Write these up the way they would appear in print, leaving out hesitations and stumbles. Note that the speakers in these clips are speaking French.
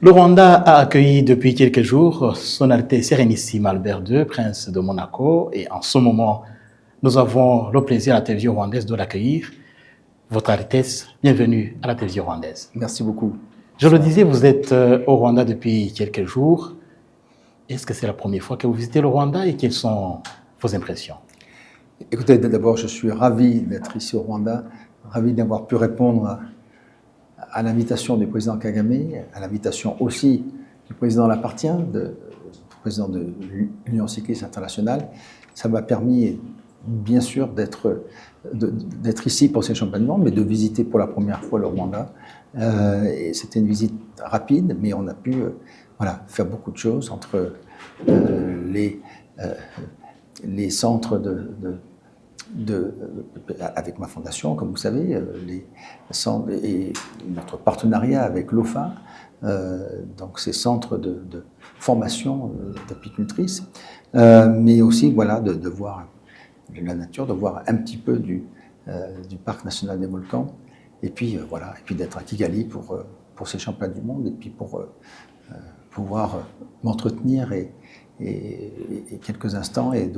Le Rwanda a accueilli depuis quelques jours Son Altesse Sérénissime Albert II, prince de Monaco, et en ce moment, nous avons le plaisir à la télévision rwandaise de l'accueillir. Votre Altesse, bienvenue à la télévision rwandaise. Merci beaucoup. Je le disais, vous êtes au Rwanda depuis quelques jours. Est-ce que c'est la première fois que vous visitez le Rwanda et quelles sont vos impressions? Écoutez, d'abord, je suis ravi d'être ici au Rwanda, ravi d'avoir pu répondre à l'invitation du président Kagame, à l'invitation aussi du président Lapartien, du président de l'Union cycliste internationale. Ça m'a permis, bien sûr, d'être ici pour ces championnats du monde, mais de visiter pour la première fois le Rwanda. Et c'était une visite rapide, mais on a pu faire beaucoup de choses entre les centres avec ma fondation, comme vous savez, et notre partenariat avec l'OFA, donc ces centres de formation d'apicultrices, mais aussi de voir la nature, de voir un petit peu du parc national des volcans, et puis d'être à Kigali pour ces championnats du monde, et puis pour pouvoir m'entretenir et quelques instants et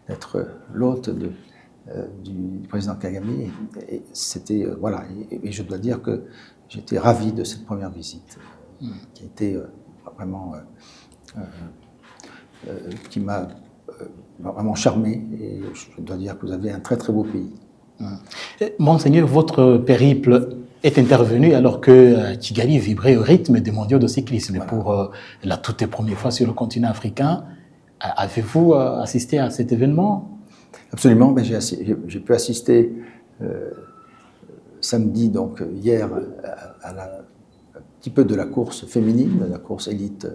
d'être l'hôte du président Kagame. Et c'était et je dois dire que j'étais ravi de cette première visite qui a été vraiment qui m'a vraiment charmé, et je dois dire que vous avez un très très beau pays. Monseigneur, votre périple est intervenu alors que Kigali vibrait au rythme des mondiaux de cyclisme. Voilà. Pour la toute première fois sur le continent africain. Avez-vous assisté à cet événement? Absolument, mais j'ai pu assister samedi, donc hier, à un petit peu de la course féminine, de la course élite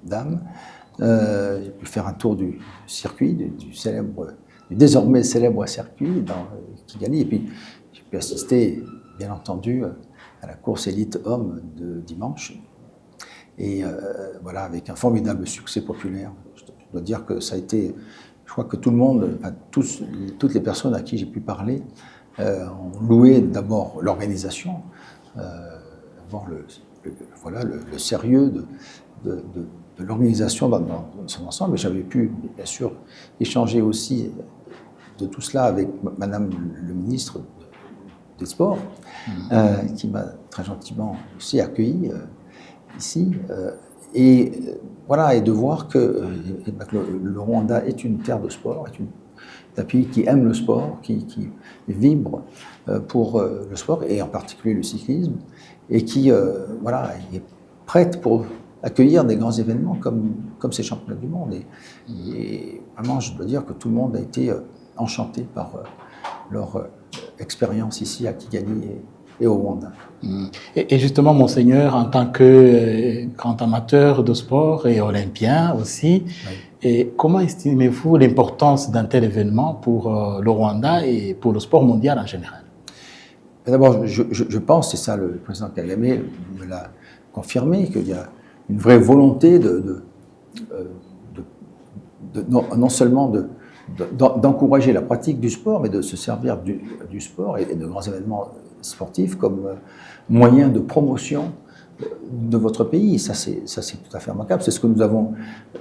dames. J'ai pu faire un tour du circuit, du désormais célèbre circuit dans Kigali, et puis j'ai pu assister, bien entendu, à la course élite homme de dimanche, et avec un formidable succès populaire. Je dois dire que ça a été, je crois que tout le monde, toutes les personnes à qui j'ai pu parler ont loué d'abord l'organisation, le sérieux de l'organisation dans son ensemble. Mais j'avais pu, bien sûr, échanger aussi de tout cela avec Madame le ministre des Sports, qui m'a très gentiment aussi accueilli ici. Et de voir que le Rwanda est une terre de sport, est un pays qui aime le sport, qui vibre pour le sport, et en particulier le cyclisme, et qui est prête pour accueillir des grands événements comme ces championnats du monde. Et vraiment, je dois dire que tout le monde a été enchanté par leur expérience ici à Kigali et au Rwanda. Et justement, Monseigneur, en tant que grand amateur de sport et olympien aussi, oui. Et comment estimez-vous l'importance d'un tel événement pour le Rwanda et pour le sport mondial en général? D'abord, je pense, c'est ça, le président Kagame me l'a confirmé, qu'il y a une vraie volonté non seulement d'encourager la pratique du sport, mais de se servir du sport et de grands événements sportifs comme moyen de promotion de votre pays. Ça, c'est tout à fait remarquable. C'est ce que nous avons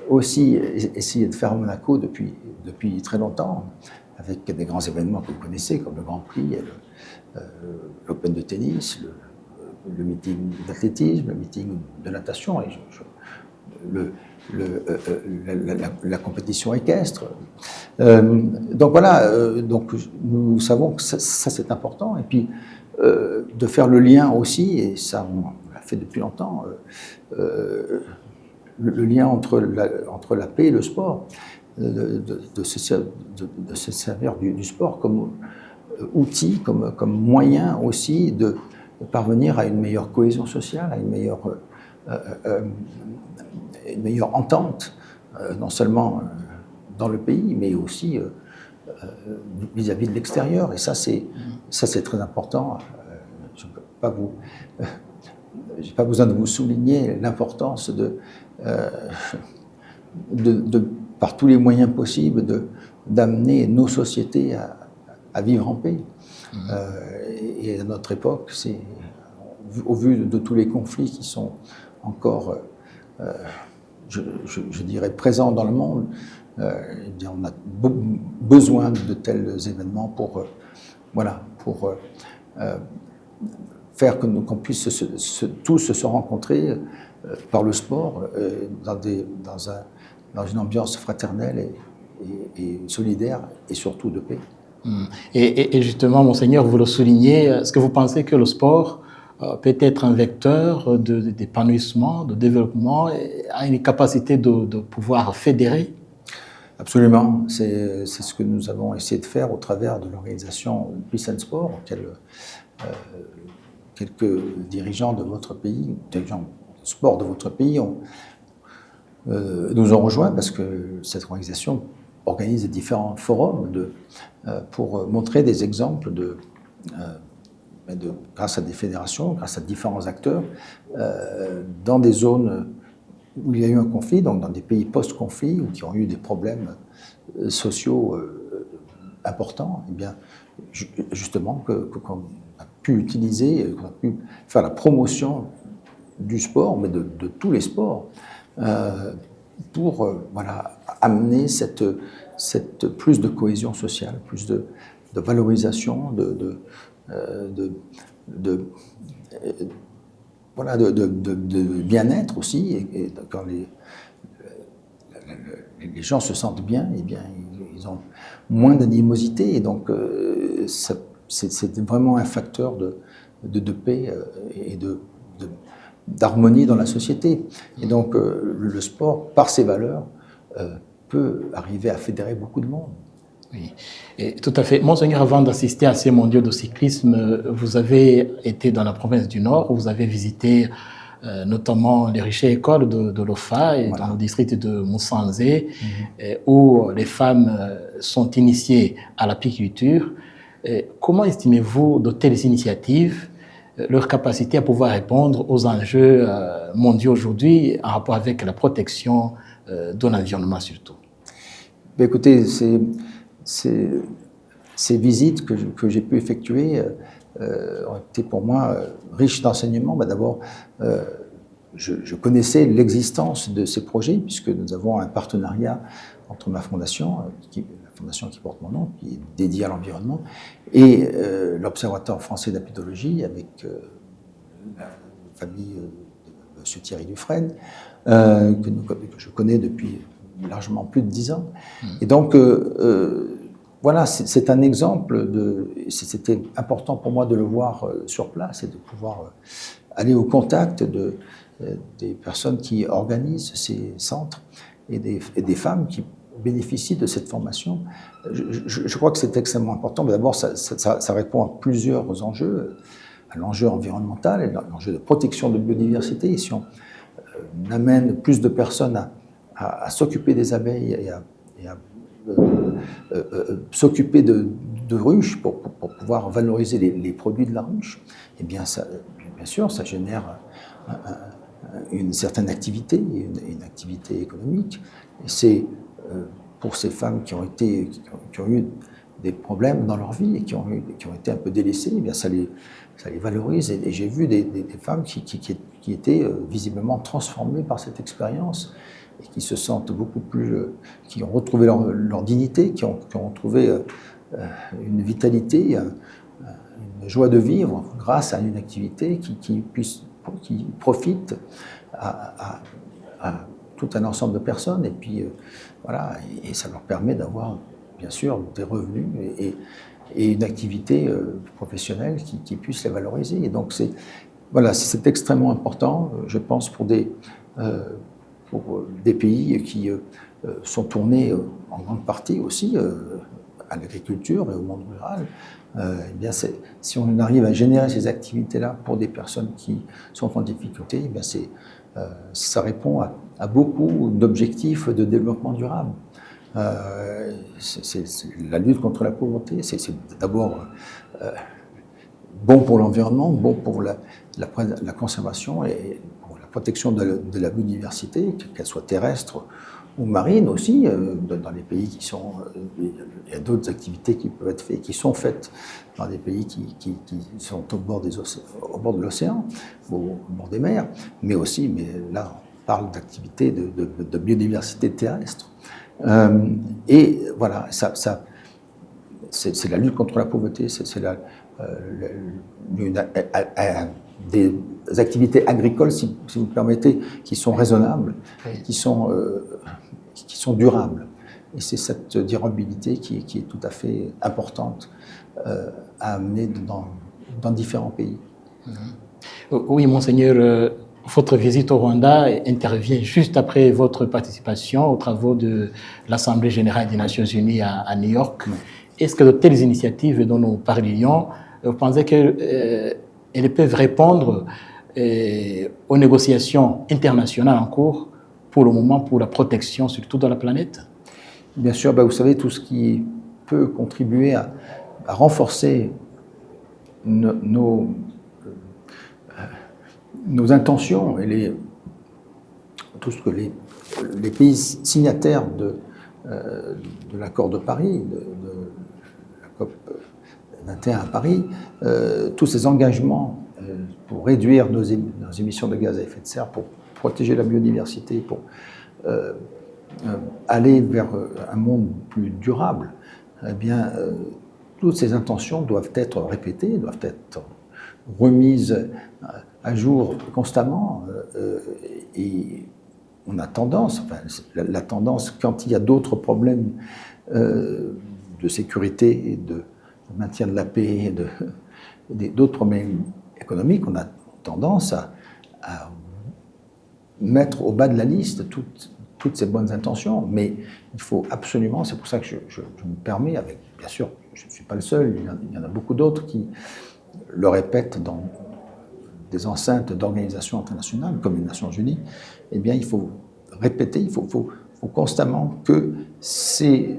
aussi essayé de faire à Monaco depuis très longtemps, avec des grands événements que vous connaissez, comme le Grand Prix, l'Open de tennis, le meeting d'athlétisme, le meeting de natation, et la compétition équestre. Donc nous savons que ça c'est important, et puis de faire le lien aussi, et ça on l'a fait depuis longtemps, le lien entre la paix et le sport, de se servir du sport comme outil, comme moyen aussi de parvenir à une meilleure cohésion sociale, à une meilleure entente, non seulement dans le pays, mais aussi vis-à-vis de l'extérieur. Et ça, c'est très important. Je n'ai pas besoin de vous souligner l'importance par tous les moyens possibles, d'amener nos sociétés à vivre en paix. Et à notre époque, au vu de tous les conflits qui sont encore, je dirais, présent dans le monde, eh bien, on a besoin de tels événements pour, faire qu'on puisse tous se rencontrer par le sport dans une ambiance fraternelle et solidaire et surtout de paix. Et justement, Monseigneur, vous le soulignez, est-ce que vous pensez que le sport peut être un vecteur d'épanouissement, de développement, et a une capacité de pouvoir fédérer? Absolument, c'est ce que nous avons essayé de faire au travers de l'organisation Peace and Sport, auquel quelques dirigeants de votre pays, dirigeants de sport de votre pays nous ont rejoints parce que cette organisation organise différents forums pour montrer des exemples grâce à des fédérations, grâce à différents acteurs, dans des zones où il y a eu un conflit, donc dans des pays post-conflit, ou qui ont eu des problèmes sociaux importants, eh bien, justement, qu'on a pu utiliser, qu'on a pu faire la promotion du sport, mais de tous les sports, pour amener plus de cohésion sociale, plus de valorisation, de bien-être aussi. Et quand les gens se sentent bien, eh bien, ils ont moins d'animosité. Et donc, c'est vraiment un facteur de paix et d'harmonie dans la société. Et donc, le sport, par ses valeurs, peut arriver à fédérer beaucoup de monde. Oui, et tout à fait. Monseigneur, avant d'assister à ces mondiaux de cyclisme, vous avez été dans la province du Nord, où vous avez visité notamment les riches écoles de l'OFA et dans le district de Moussanzé, où les femmes sont initiées à l'apiculture. Comment estimez-vous de telles initiatives, leur capacité à pouvoir répondre aux enjeux mondiaux aujourd'hui en rapport avec la protection de l'environnement surtout? Écoutez, ces visites que j'ai pu effectuer ont été pour moi riches d'enseignements. D'abord, je connaissais l'existence de ces projets, puisque nous avons un partenariat entre ma fondation, la fondation qui porte mon nom, qui est dédiée à l'environnement, et l'Observatoire français d'apidologie, avec la famille de M. Thierry Dufresne, que je connais depuis largement plus de 10 ans. Et donc, voilà, c'est un exemple c'était important pour moi de le voir sur place et de pouvoir aller au contact des personnes qui organisent ces centres et des femmes qui bénéficient de cette formation. Je crois que c'est extrêmement important. D'abord, ça répond à plusieurs enjeux, à l'enjeu environnemental et l'enjeu de protection de biodiversité. Et si on amène plus de personnes à s'occuper des abeilles et à s'occuper de ruches pour pouvoir valoriser les produits de la ruche, eh bien, bien sûr, ça génère une certaine activité, une activité économique. Et c'est pour ces femmes qui ont eu des problèmes dans leur vie et qui ont été un peu délaissées, eh bien, ça les valorise. Et j'ai vu des femmes qui étaient visiblement transformées par cette expérience et qui se sentent beaucoup plus, qui ont retrouvé leur dignité, qui ont retrouvé une vitalité, une joie de vivre grâce à une activité qui profite à tout un ensemble de personnes. Et puis voilà, et ça leur permet d'avoir bien sûr des revenus et une activité professionnelle qui puisse les valoriser. Et donc c'est extrêmement important, je pense, pour des pays qui sont tournés en grande partie aussi à l'agriculture et au monde rural. Eh bien, si on arrive à générer ces activités-là pour des personnes qui sont en difficulté, eh bien ça répond à beaucoup d'objectifs de développement durable. C'est la lutte contre la pauvreté, c'est d'abord bon pour l'environnement, bon pour la conservation et pour la protection de la biodiversité, qu'elle soit terrestre ou marine aussi, dans les pays qui sont... il y a d'autres activités qui peuvent être faites, qui sont faites dans des pays qui sont au bord de l'océan, au bord des mers, mais aussi, mais là on parle d'activités de biodiversité terrestre. Et voilà, c'est la lutte contre la pauvreté, c'est des activités agricoles, si vous me permettez, qui sont raisonnables, qui sont durables. Et c'est cette durabilité qui est tout à fait importante à amener dans différents pays. Oui, monseigneur, votre visite au Rwanda intervient juste après votre participation aux travaux de l'Assemblée générale des Nations unies à New York. Oui. Est-ce que de telles initiatives dont nous parlions, vous pensez qu'elles peuvent répondre aux négociations internationales en cours pour le moment pour la protection, surtout de la planète? Bien sûr, vous savez, tout ce qui peut contribuer à renforcer nos intentions et tout ce que les pays signataires de l'accord de Paris, de la COP 21 à Paris, tous ces engagements pour réduire nos émissions de gaz à effet de serre, pour protéger la biodiversité, pour aller vers un monde plus durable, eh bien, toutes ces intentions doivent être répétées, doivent être remises à jour constamment. Et on a tendance, la tendance, quand il y a d'autres problèmes de sécurité et de maintien de la paix, et d'autres problèmes économiques, on a tendance à mettre au bas de la liste toutes ces bonnes intentions, mais il faut absolument, c'est pour ça que je me permets, bien sûr, je ne suis pas le seul, il y en a beaucoup d'autres qui le répètent dans des enceintes d'organisations internationales, comme les Nations Unies, eh bien, il faut répéter, il faut constamment que ces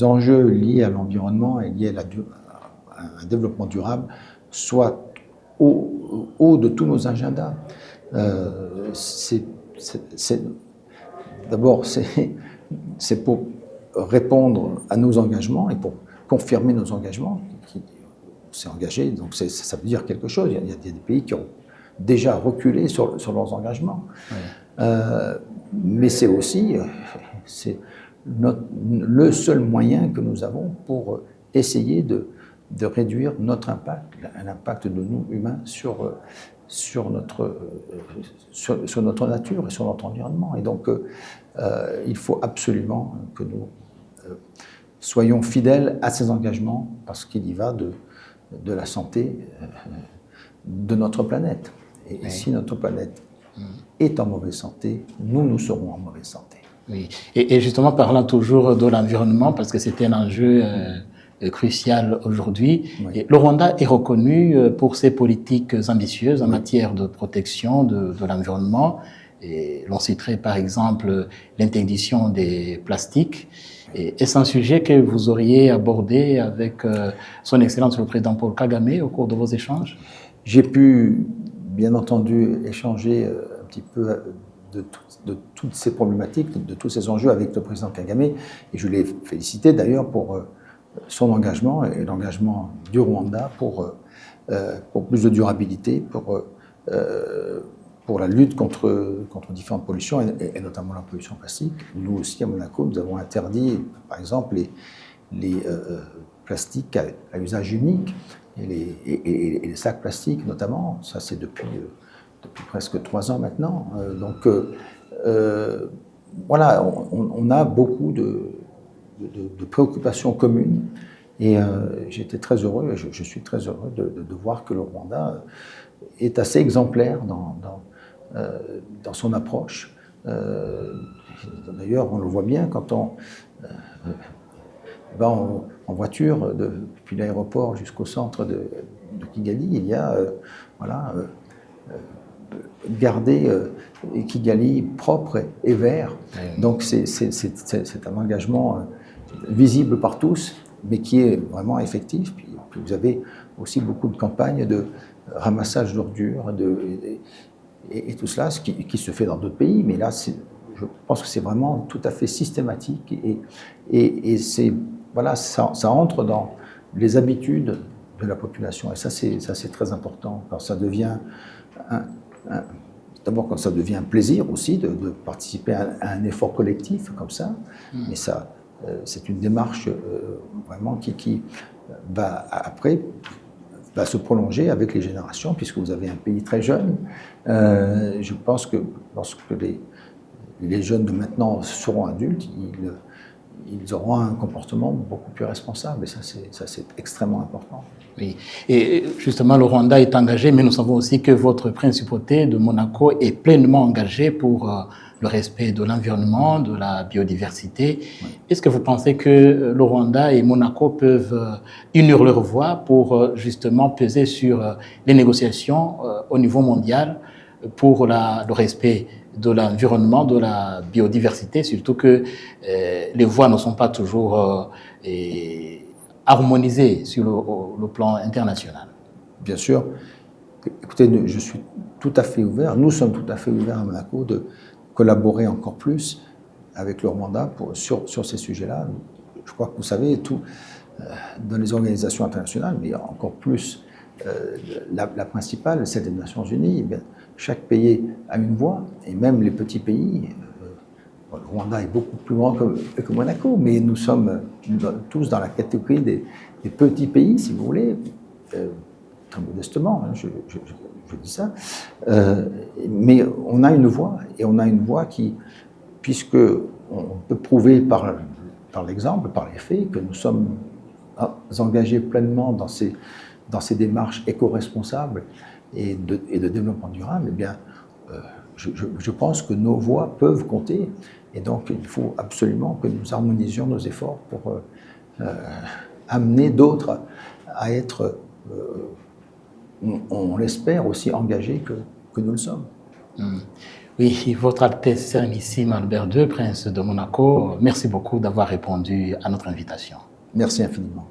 enjeux liés à l'environnement et liés à un développement durable soient au haut de tous nos agendas. D'abord, c'est pour répondre à nos engagements et pour confirmer nos engagements. On s'est engagé, donc ça veut dire quelque chose. Il y a des pays qui ont déjà reculé sur leurs engagements. Oui. Mais c'est aussi le seul moyen que nous avons pour essayer de réduire notre impact, l'impact de nous, humains, sur notre nature et sur notre environnement. Et donc, il faut absolument que nous soyons fidèles à ces engagements parce qu'il y va de la santé de notre planète. Et oui. Si notre planète est en mauvaise santé, nous serons en mauvaise santé. Oui. Et justement, parlant toujours de l'environnement, parce que c'est un enjeu crucial aujourd'hui, oui. Le Rwanda est reconnu pour ses politiques ambitieuses en matière de protection de l'environnement. L'on citerait par exemple l'interdiction des plastiques. Et c'est un sujet que vous auriez abordé avec son Excellence le Président Paul Kagame au cours de vos échanges? J'ai pu, bien entendu, échanger un petit peu de toutes ces problématiques, de tous ces enjeux avec le Président Kagame. Et je l'ai félicité d'ailleurs pour son engagement et l'engagement du Rwanda pour plus de durabilité, pour la lutte contre différentes pollutions, et notamment la pollution plastique. Nous aussi, à Monaco, nous avons interdit, par exemple, les plastiques à usage unique et les sacs plastiques, notamment. Ça, c'est depuis presque 3 ans maintenant. Donc, voilà, on a beaucoup de préoccupations communes. Et j'étais très heureux, et je suis très heureux de voir que le Rwanda est assez exemplaire dans son approche. D'ailleurs, on le voit bien quand on va en voiture depuis l'aéroport jusqu'au centre de Kigali, il y a garder Kigali propre et vert. Donc c'est un engagement visible par tous, mais qui est vraiment effectif. Puis vous avez aussi beaucoup de campagnes de ramassage d'ordures et tout cela, ce qui se fait dans d'autres pays, mais là je pense que c'est vraiment tout à fait systématique et c'est, voilà, ça entre dans les habitudes de la population. Et ça, c'est très important. Quand ça devient d'abord, quand ça devient un plaisir aussi de participer à un effort collectif comme ça, mais ça, c'est une démarche vraiment qui va après va se prolonger avec les générations, puisque vous avez un pays très jeune. Je pense que lorsque les jeunes de maintenant seront adultes, ils auront un comportement beaucoup plus responsable, et ça c'est extrêmement important. Oui, et justement le Rwanda est engagé, mais nous savons aussi que votre principauté de Monaco est pleinement engagée pour le respect de l'environnement, de la biodiversité. Oui. Est-ce que vous pensez que le Rwanda et Monaco peuvent unir leurs voix pour justement peser sur les négociations au niveau mondial pour le respect de l'environnement, de la biodiversité, surtout que les voix ne sont pas toujours harmonisées sur le plan international? Bien sûr. Écoutez, je suis tout à fait ouvert, nous sommes tout à fait ouverts à Monaco de collaborer encore plus avec le Rwanda sur ces sujets-là. Je crois que vous savez, dans les organisations internationales, mais encore plus la principale, celle des Nations Unies, eh bien, chaque pays a une voix, et même les petits pays. Le Rwanda est beaucoup plus grand que Monaco, mais nous sommes tous dans la catégorie des petits pays, si vous voulez, très modestement, hein, je dis ça. Mais on a une voix, et on a une voix qui, puisque on peut prouver par l'exemple, par les faits, que nous sommes engagés pleinement dans ces démarches éco-responsables et de développement durable, eh bien, je pense que nos voix peuvent compter. Et donc, il faut absolument que nous harmonisions nos efforts pour amener d'autres à être, on l'espère, aussi engagés que nous le sommes. Oui, Votre Altesse Sérénissime Albert II, Prince de Monaco, merci beaucoup d'avoir répondu à notre invitation. Merci infiniment.